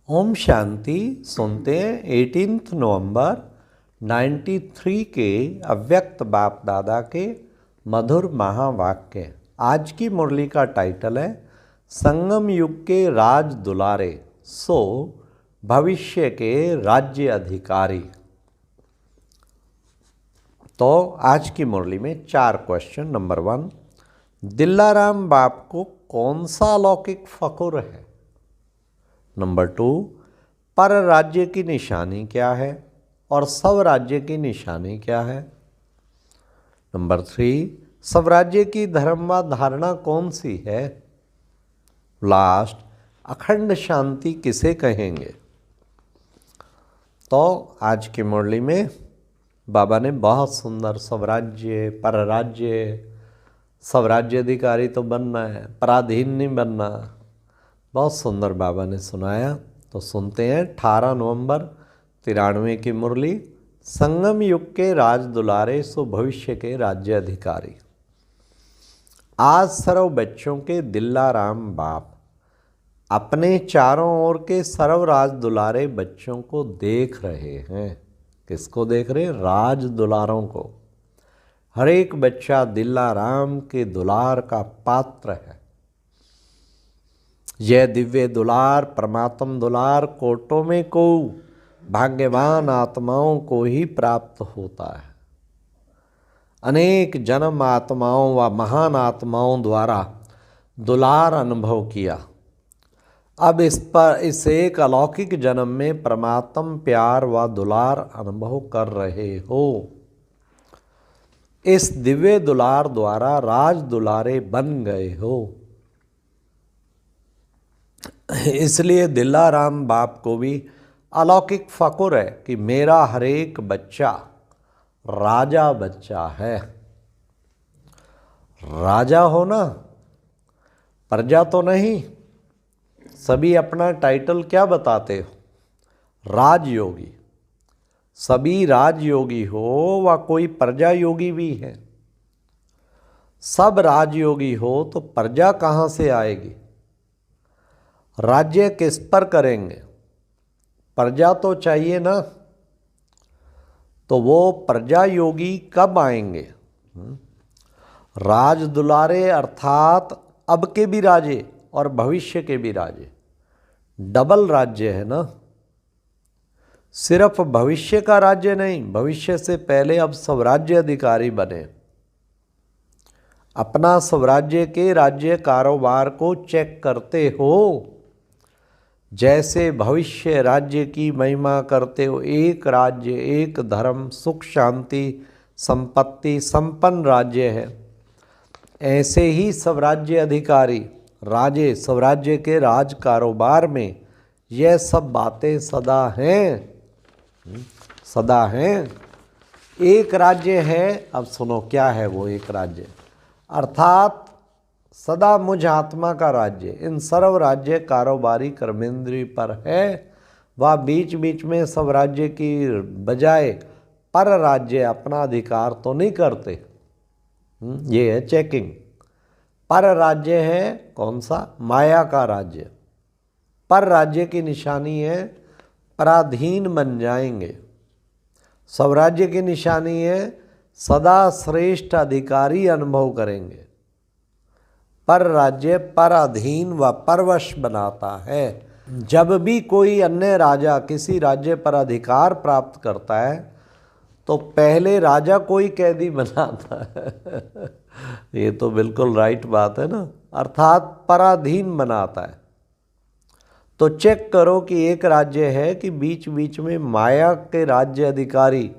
ओम शांति। सुनते हैं 18 नवंबर 93 के अव्यक्त बाप दादा के मधुर महावाक्य। आज की मुरली का टाइटल है संगम युग के राज दुलारे सो भविष्य के राज्य अधिकारी। तो आज की मुरली में 4 क्वेश्चन। नंबर 1, दिल्लाराम बाप को कौन सा अलौकिक फकुर है? नंबर 2, पर राज्य की निशानी क्या है और सब राज्य की निशानी क्या है? नंबर 3, सब राज्य की धर्म व धारणा कौन सी है? लास्ट, अखंड शांति किसे कहेंगे? तो आज की मुरली में बाबा ने बहुत सुंदर स्वराज्य, पर राज्य, स्वराज्य अधिकारी तो बनना है, पराधीन नहीं बनना, बहुत सुंदर बाबा ने सुनाया। तो सुनते हैं 18 नवंबर 93 की मुरली, संगम युग के राज दुलारे सो भविष्य के राज्य अधिकारी। आज सर्व बच्चों के दिल्लाराम बाप अपने चारों ओर के सर्व राज दुलारे बच्चों को देख रहे हैं। किसको देख रहे हैं? राज दुलारों को। हर एक बच्चा दिल्लाराम के दुलार का पात्र है। यह दिव्य दुलार, परमात्म दुलार कोटों में को भाग्यवान आत्माओं को ही प्राप्त होता है। अनेक जन्म आत्माओं व महान आत्माओं द्वारा दुलार अनुभव किया। अब इस एक अलौकिक जन्म में परमात्म प्यार व दुलार अनुभव कर रहे हो। इस दिव्य दुलार द्वारा राज दुलारे बन गए हो। इसलिए दिल्लाराम बाप को भी अलौकिक फकुर है कि मेरा हर एक बच्चा राजा बच्चा है। राजा हो ना, प्रजा तो नहीं। सभी अपना टाइटल क्या बताते हो? राजयोगी। सभी राजयोगी हो व कोई प्रजा योगी भी है। सब राजयोगी हो तो प्रजा कहाँ से आएगी? राज्य किस पर करेंगे? प्रजा तो चाहिए ना। तो वो प्रजा योगी कब आएंगे? राज दुलारे अर्थात अब के भी राजे और भविष्य के भी राजे। डबल राज्य है ना। सिर्फ भविष्य का राज्य नहीं, भविष्य से पहले अब स्वराज्य अधिकारी बने। अपना स्वराज्य के राज्य कारोबार को चेक करते हो। जैसे भविष्य राज्य की महिमा करते हो, एक राज्य, एक धर्म, सुख शांति संपत्ति संपन्न राज्य है। ऐसे ही स्वराज्य अधिकारी राजे स्वराज्य के राज कारोबार में यह सब बातें सदा हैं, सदा हैं। एक राज्य है। अब सुनो क्या है वो एक राज्य, अर्थात सदा मुझ आत्मा का राज्य इन सर्व राज्य कारोबारी कर्मेंद्री पर है। वह बीच बीच में सब राज्य की बजाय पर राज्य अपना अधिकार तो नहीं करते। ये है चेकिंग। पर राज्य है कौन सा? माया का राज्य। पर राज्य की निशानी है पराधीन बन जाएंगे। स्वराज्य की निशानी है सदा श्रेष्ठ अधिकारी अनुभव करेंगे। पर राज्य पराधीन व परवश बनाता है। जब भी कोई अन्य राजा किसी राज्य पर अधिकार प्राप्त करता है तो पहले राजा को ही कैदी बनाता है। ये तो बिल्कुल राइट बात है ना। अर्थात पराधीन बनाता है। तो चेक करो कि एक राज्य है कि बीच बीच में माया के राज्य अधिकारी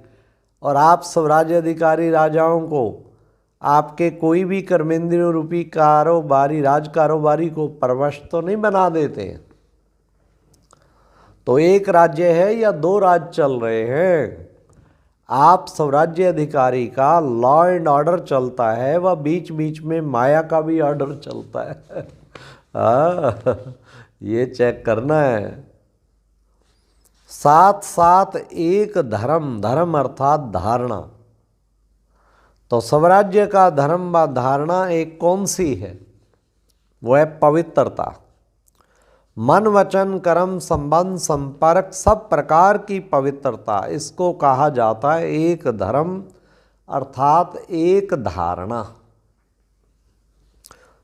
और आप स्वराज्य अधिकारी राजाओं को आपके कोई भी कर्मेंद्रिय रूपी कारोबारी राज कारोबारी को परवश तो नहीं बना देते हैं। तो एक राज्य है या 2 राज चल रहे हैं? आप स्वराज्य अधिकारी का लॉ एंड ऑर्डर चलता है, वह बीच बीच में माया का भी ऑर्डर चलता है। ये चेक करना है। साथ साथ एक धर्म, धर्म अर्थात धारणा। तो स्वराज्य का धर्म व धारणा एक कौन सी है? वो है पवित्रता। मन वचन कर्म संबंध संपर्क सब प्रकार की पवित्रता, इसको कहा जाता है एक धर्म अर्थात एक धारणा।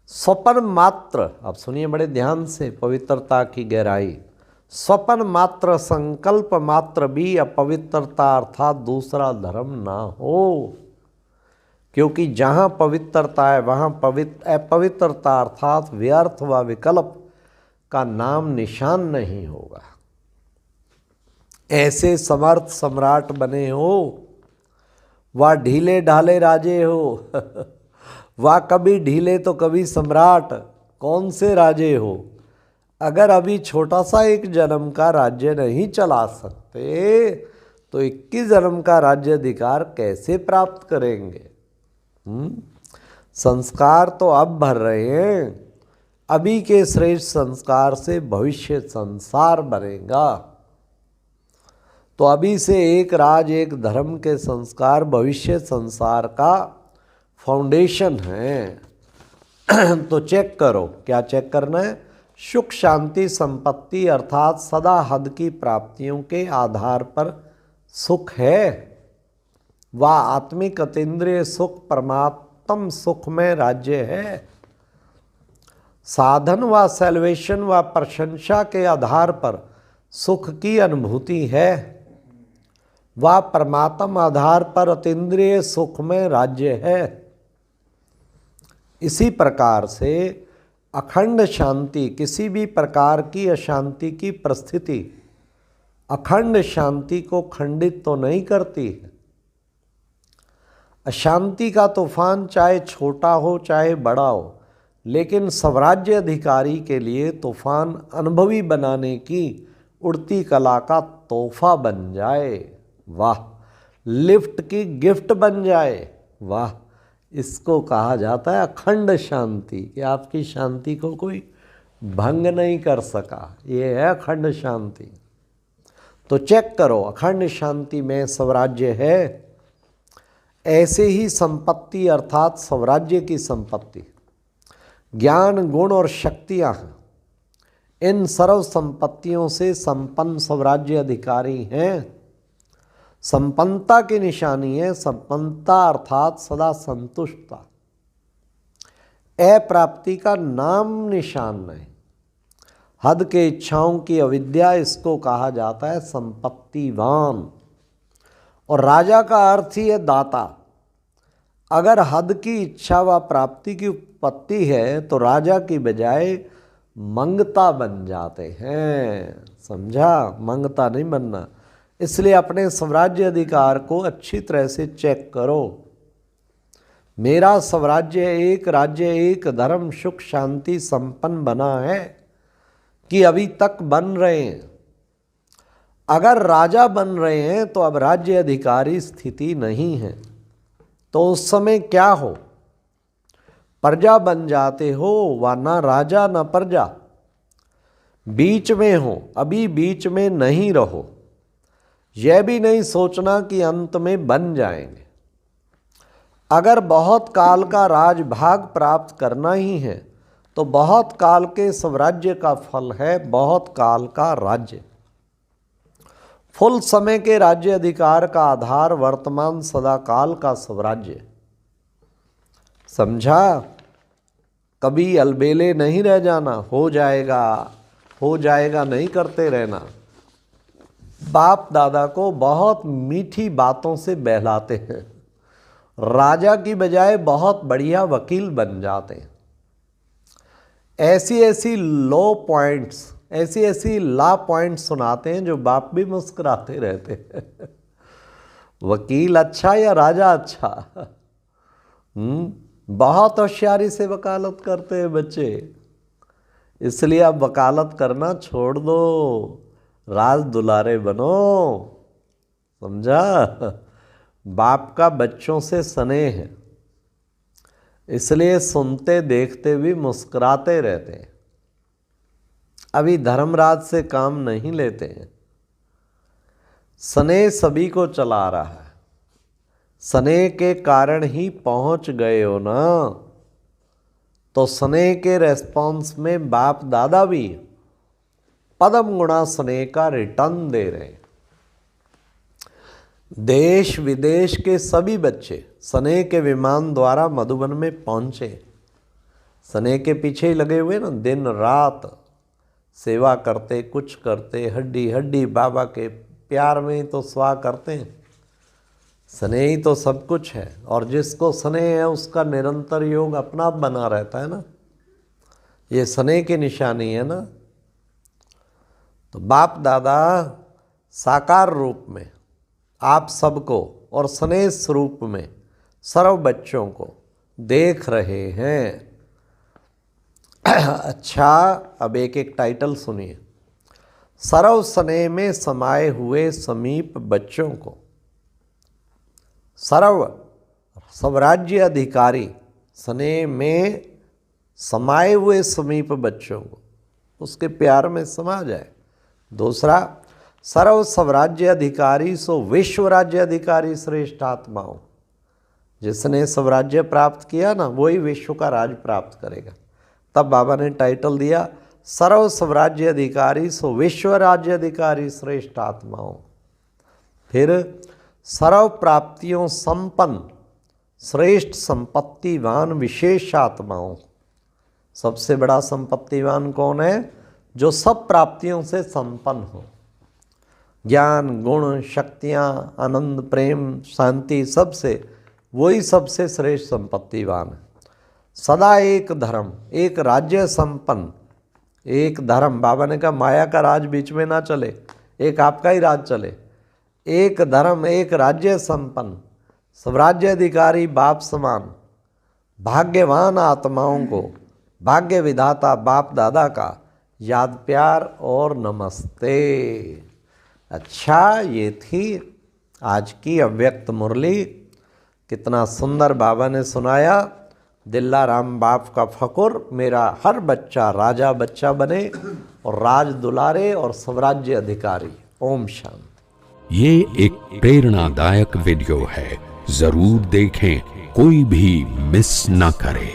स्वपन मात्र, अब सुनिए बड़े ध्यान से पवित्रता की गहराई। स्वपन मात्र संकल्प मात्र भी अपवित्रता अर्थात दूसरा धर्म ना हो, क्योंकि जहाँ पवित्रता है वहाँ अपवित्रता अर्थात व्यर्थ व विकल्प का नाम निशान नहीं होगा। ऐसे समर्थ सम्राट बने हो व ढीले ढाले राजे हो व कभी ढीले तो कभी सम्राट, कौन से राजे हो। अगर अभी छोटा सा एक जन्म का राज्य नहीं चला सकते तो 21 जन्म का राज्य अधिकार कैसे प्राप्त करेंगे। संस्कार तो अब भर रहे हैं, अभी के श्रेष्ठ संस्कार से भविष्य संसार बनेगा। तो अभी से एक राज एक धर्म के संस्कार भविष्य संसार का फाउंडेशन है। तो चेक करो, क्या चेक करना है। सुख शांति संपत्ति अर्थात सदा हद की प्राप्तियों के आधार पर सुख है व आत्मिक अतीन्द्रिय सुख परमात्म सुख में राज्य है। साधन व सेल्वेशन व प्रशंसा के आधार पर सुख की अनुभूति है व परमात्म आधार पर अतीन्द्रिय सुख में राज्य है। इसी प्रकार से अखंड शांति किसी भी प्रकार की अशांति की परिस्थिति अखंड शांति को खंडित तो नहीं करती है। अशांति का तूफान चाहे छोटा हो चाहे बड़ा हो, लेकिन स्वराज्य अधिकारी के लिए तूफान अनुभवी बनाने की उड़ती कला का तोहफा बन जाए, वाह। लिफ्ट की गिफ्ट बन जाए, वाह। इसको कहा जाता है अखंड शांति, कि आपकी शांति को कोई भंग नहीं कर सका, ये है अखंड शांति। तो चेक करो, अखंड शांति में स्वराज्य है। ऐसे ही संपत्ति अर्थात स्वराज्य की संपत्ति, ज्ञान गुण और शक्तियाँ हैं। इन सर्व संपत्तियों से संपन्न स्वराज्य अधिकारी हैं। संपन्नता की निशानी है संपन्नता अर्थात सदा संतुष्टता। अप्राप्ति का नाम निशान नहीं। हद के इच्छाओं की अविद्या, इसको कहा जाता है संपत्तिवान। और राजा का अर्थ ही है दाता। अगर हद की इच्छा व प्राप्ति की उत्पत्ति है तो राजा की बजाय मंगता बन जाते हैं, समझा। मंगता नहीं बनना। इसलिए अपने स्वराज्य अधिकार को अच्छी तरह से चेक करो। मेरा स्वराज्य एक राज्य एक धर्म सुख शांति संपन्न बना है कि अभी तक बन रहे हैं। अगर राजा बन रहे हैं तो अब राज्य अधिकारी स्थिति नहीं है, तो उस समय क्या हो, प्रजा बन जाते हो व ना राजा ना प्रजा, बीच में हो। अभी बीच में नहीं रहो। यह भी नहीं सोचना कि अंत में बन जाएंगे। अगर बहुत काल का राजभाग प्राप्त करना ही है तो बहुत काल के स्वराज्य का फल है बहुत काल का राज्य। फुल समय के राज्य अधिकार का आधार वर्तमान सदाकाल का स्वराज्य, समझा। कभी अलबेले नहीं रह जाना, हो जाएगा नहीं करते रहना। बाप दादा को बहुत मीठी बातों से बहलाते हैं, राजा की बजाय बहुत बढ़िया वकील बन जाते हैं। ऐसी ऐसी लो पॉइंट्स, ऐसी ऐसी ला पॉइंट्स सुनाते हैं जो बाप भी मुस्कुराते रहते हैं। वकील अच्छा या राजा अच्छा। बहुत होशियारी से वकालत करते हैं बच्चे। इसलिए अब वकालत करना छोड़ दो, राज दुलारे बनो, समझा। बाप का बच्चों से स्नेह है, इसलिए सुनते देखते भी मुस्कुराते रहते हैं। अभी धर्मराज से काम नहीं लेते हैं। स्नेह सभी को चला रहा है। स्नेह के कारण ही पहुंच गए हो ना, तो स्नेह के रेस्पॉन्स में बाप दादा भी पदम गुणा स्नेह का रिटर्न दे रहे हैं। देश विदेश के सभी बच्चे स्नेह के विमान द्वारा मधुबन में पहुंचे। स्नेह के पीछे ही लगे हुए ना, दिन रात सेवा करते, कुछ करते, हड्डी हड्डी बाबा के प्यार में ही तो स्वाह करते हैं। स्नेह ही तो सब कुछ है, और जिसको स्नेह है उसका निरंतर योग अपना आप बना रहता है ना। ये स्नेह की निशानी है ना। तो बाप दादा साकार रूप में आप सबको और स्नेह स्वरूप में सर्व बच्चों को देख रहे हैं। अच्छा, अब एक एक टाइटल सुनिए। सर्व स्नेह में समाये हुए समीप बच्चों को, सर्व स्वराज्य अधिकारी स्नेह में समाये हुए समीप बच्चों को उसके प्यार में समा जाए। दूसरा, सर्व स्वराज्य अधिकारी सो विश्व राज्य अधिकारी श्रेष्ठ आत्माओं। जिसने स्वराज्य प्राप्त किया ना, वही विश्व का राज प्राप्त करेगा। तब बाबा ने टाइटल दिया, सर्व स्वराज्य अधिकारी सो विश्व राज्य अधिकारी श्रेष्ठ आत्माओं। फिर सर्व प्राप्तियों संपन्न श्रेष्ठ संपत्तिवान विशेष आत्माओं। सबसे बड़ा संपत्तिवान कौन है? जो सब प्राप्तियों से संपन्न हो। ज्ञान, गुण, शक्तियाँ, आनंद, प्रेम, शांति, सबसे वही सबसे श्रेष्ठ संपत्तिवान है। सदा एक धर्म, एक राज्य संपन्न, एक धर्म। बाबा ने कहा माया का राज बीच में ना चले, एक आपका ही राज चले। एक धर्म, एक राज्य संपन्न, स्वराज्य अधिकारी बाप समान, भाग्यवान आत्माओं को भाग्य विधाता बाप दादा का याद, प्यार और नमस्ते। अच्छा, ये थी आज की अव्यक्त मुरली। कितना सुंदर बाबा ने सुनाया। दिल्लाराम बाप का फकुर, मेरा हर बच्चा राजा बच्चा बने और राज दुलारे और स्वराज्य अधिकारी। ओम शांति। ये एक प्रेरणादायक वीडियो है, जरूर देखें, कोई भी मिस ना करे।